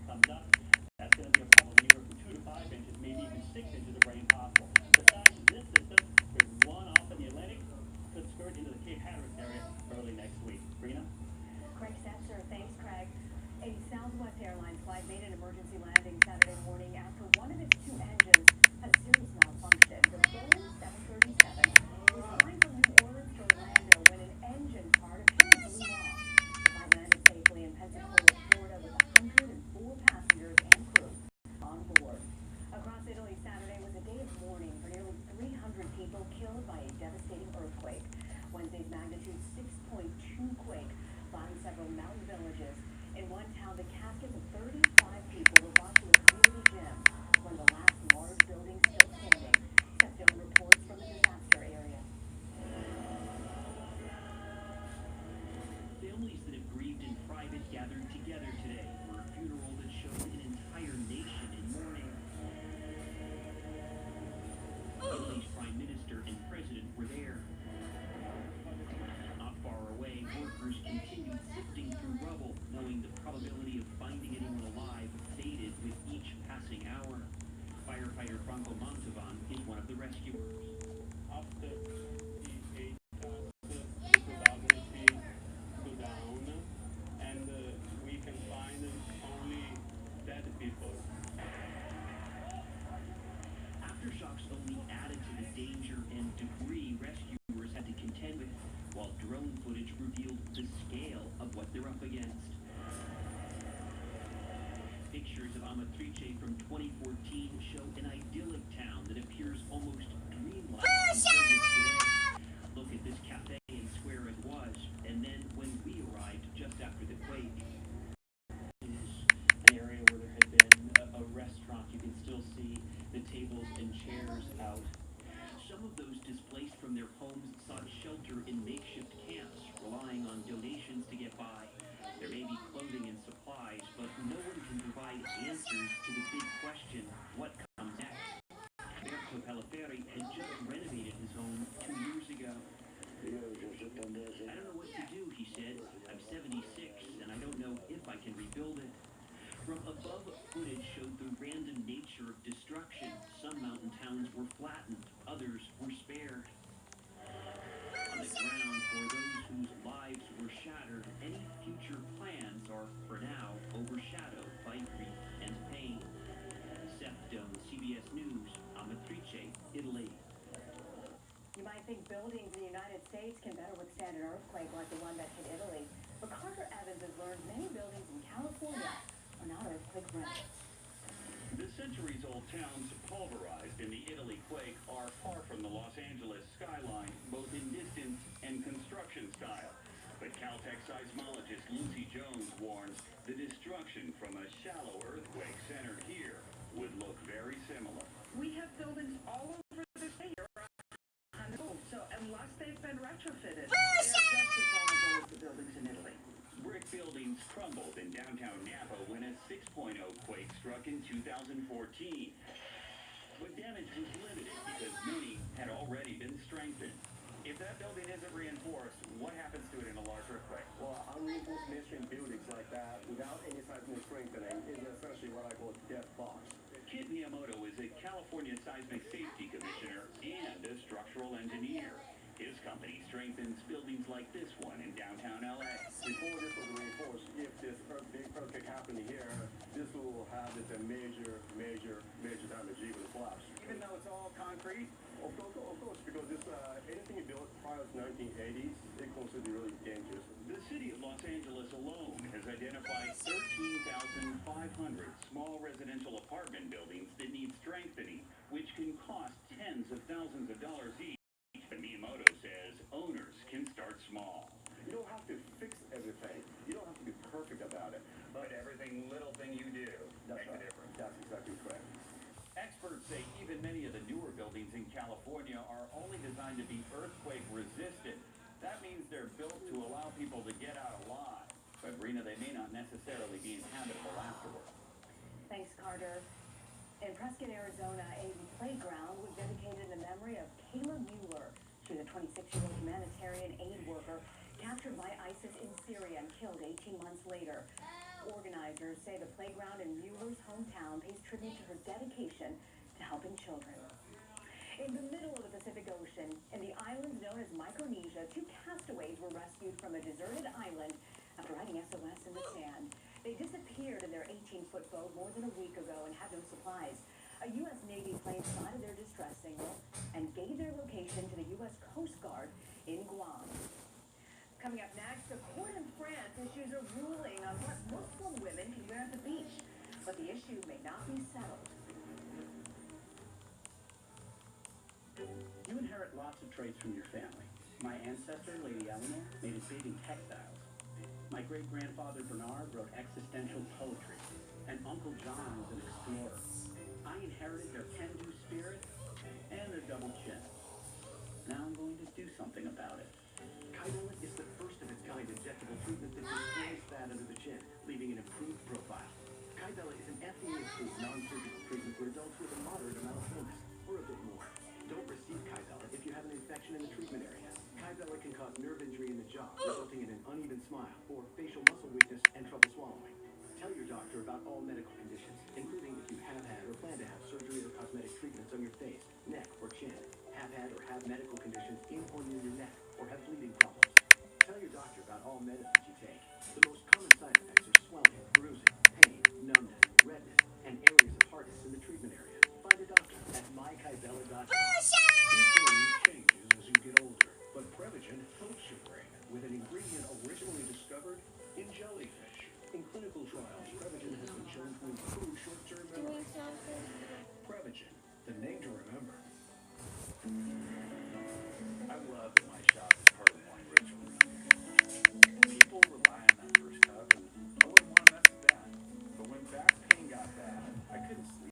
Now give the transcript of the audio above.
comes up. That's going to be a problem anywhere from 2 to 5 inches, maybe even 6 inches of rain possible. Besides this system, there's one off in the Atlantic, could skirt into the Cape Hatteras area early next week. Brina? Craig Setzer, thanks, Craig. A Southwest Airlines flight made an emergency landing Saturday morning after one of its two engines had a serious malfunction. The Boeing 737 was flying from New Orleans to Orlando when an engine part apparently blew off. The flight landed safely in Pensacola, Florida, with 104 passengers and crew on board. Across Italy, Saturday was a day of mourning for nearly 300 people killed by a devastating earthquake. Wednesday's magnitude 6.2 quake bottomed several mountain villages. In one town, the caskets of 35 people were brought to a community gym, one of the last large buildings still standing. Stepstone reports from the disaster area. Families that have grieved in private gathered together today for a funeral that showed an entire nation in mourning. Italy's prime minister and president were there. Not far away, workers continued sifting through rubble, knowing the probability of finding anyone alive faded with each passing hour. Firefighter Franco Montalban is one of the rescuers. After the 8 probability go down, and we can find only dead people. Aftershocks only added to the danger and debris rescuers had to contend with, while drone footage revealed the scale of what they're up against. Pictures of Amatrice from 2014 show an idyllic town that appears almost dreamlike today. Look at this cafe and square it was, and then when we arrived just after the quake. Is an area where there had been a restaurant. You can still see the tables and chairs out. Some of those displaced from their homes sought shelter in makeshift camps, relying on donations to get by. There may be clothing and supplies, but no one can provide answers to the big question, what comes next? Berto Pellifferi had just renovated his home 2 years ago. I don't know what to do, he said. I'm 76, and I don't know if I can rebuild it. From above, footage showed the random nature of destruction. Some mountain towns were flattened, others were spared. On the ground, for those whose lives were shattered, any future plans are, for now, overshadowed by grief and pain. Stepstone, CBS News, Amatrice, Italy. You might think buildings in the United States can better withstand an earthquake like the one that hit Italy, but Carter Evans has learned many buildings in California are not earthquake ready. The centuries-old towns pulverized in the Italy quake are far from the Los Angeles skyline, both in distance and construction style. But Caltech seismologist Lucy Jones warns the destruction from a shallow earthquake centered here would look very similar. We have buildings all over the state so unless they've been retrofitted, they are just as vulnerable as the buildings in Italy. Brick buildings crumbled in downtown Napa when a 6.0 quake struck in 2014. But damage was limited because many had already been strengthened. If that building isn't reinforced, what happens to it in a large earthquake? Well, unreinforced masonry buildings like that without any seismic strengthening is essentially what I call a death box. Kit Miyamoto is a California seismic safety commissioner and a structural engineer. His company strengthens buildings like this one in downtown LA. Before this was reinforced, if this big earthquake happened here, this will have this major damage, even a collapse. Even though it's all concrete? Of course, because this anything built prior to 1980s, it considered really dangerous. The city of Los Angeles alone has identified 13,500 small residential apartment buildings that need strengthening, which can cost tens of thousands of dollars each. But Miyamoto says owners can start small. You don't have to fix everything. You don't have to be perfect about it. But little thing you do makes a difference. That's exactly correct. Experts say even many of the newer buildings in California are only designed to be earthquake resistant. That means they're built to allow people to get out alive. But Brina, they may not necessarily be inhabitable afterward. Thanks, Carter. In Prescott, Arizona, a playground was dedicated in the memory of Kayla Mueller. She was a 26-year-old humanitarian aid worker captured by ISIS in Syria and killed 18 months later. organizers say the playground in Mueller's hometown pays tribute to her dedication to helping children. In the middle of the Pacific Ocean, in the islands known as Micronesia, 2 castaways were rescued from a deserted island after writing SOS in the sand. They disappeared in their 18-foot boat more than a week ago and had no supplies. A U.S. Navy plane spotted their distress signal and gave their location to the U.S. Coast Guard in Guam. Coming up next, a court in France issues a ruling on what Muslim women can wear at the beach, but the issue may not be settled. You inherit lots of traits from your family. My ancestor, Lady Eleanor, made it big in textiles. My great-grandfather, Bernard, wrote existential poetry. And Uncle John was an explorer. I inherited their can-do spirit and their double chin. Now I'm going to do something about it. Kybella is the first of its kind injectable treatment that destroys fat under the chin, leaving an improved profile. Kybella is an FDA-approved non-surgical treatment for adults with a moderate amount of illness, or a bit more. Don't receive Kybella if you have an infection in the treatment area. Kybella can cause nerve injury in the jaw, resulting in an uneven smile, or facial muscle weakness and trouble swallowing. Tell your doctor about all medical conditions, including if you have had or plan to have surgery or cosmetic treatments on your face, neck, or chin, have had or have medical conditions in or near your neck, or have bleeding problems. Tell your doctor about all medicines you take. The most common side effects are swelling, bruising, pain, numbness, redness, and areas of hardness in the treatment area. Find a doctor at mykybella.com.